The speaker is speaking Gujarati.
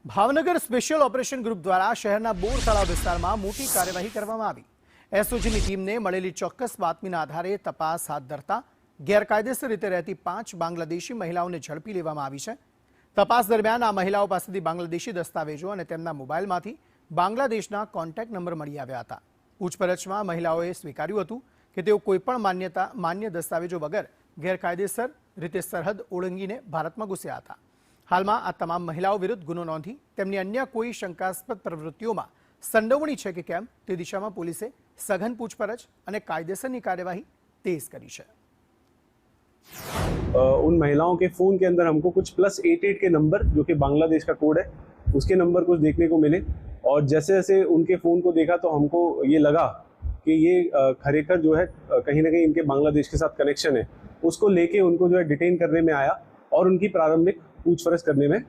ભાવનગર સ્પેશિયલ ઓપરેશન ગ્રુપ દ્વારા શહેરના બોર તળાવ વિસ્તારમાં મોટી કાર્યવાહી કરવામાં આવી। એસઓજીની ટીમને મળેલી ચોક્કસ બાતમીના આધારે તપાસ હાથ ધરતા ગેરકાયદેસર રીતે રહેતી 5 બાંગ્લાદેશી મહિલાઓને ઝડપી લેવામાં આવી છે। તપાસ દરમિયાન આ મહિલાઓ પાસેથી બાંગ્લાદેશી દસ્તાવેજો અને તેમના મોબાઈલમાંથી બાંગ્લાદેશના કોન્ટેક્ટ નંબર મળી આવ્યા હતા। પૂછપરછમાં મહિલાઓએ સ્વીકાર્યું હતું કે તેઓ કોઈપણ માન્ય દસ્તાવેજો વગર ગેરકાયદેસર રીતે સરહદ ઓળંગીને ભારતમાં ઘૂસ્યા હતા। હાલમાં આ તમામ મહિલાઓ વિરુદ્ધ ગુનો નોંધી તેમની અન્ય કોઈ શંકાસ્પદ પ્રવૃત્તિઓમાં સંડોવણી છે કે કેમ તે દિશામાં પોલીસે સઘન પૂછપરછ અને કાયદેસરની કાર્યવાही तेज करी है। उन महिलाओं के फ़ोन के अंदर हमको कुछ +88 के नंबर जो कि बांग्लादेश का कोड है उसके नंबर कुछ देखने को मिले और जैसे जैसे उनके फ़ोन को देखा तो हमको ये लगा कि ये खरेखर जो है कहीं ना कहीं इनके बांग्लादेश के साथ कनेक्शन है। उसको लेके उनको जो है डिटेन करने में आया और उनकी प्रारंभिक पूछपरछ करने में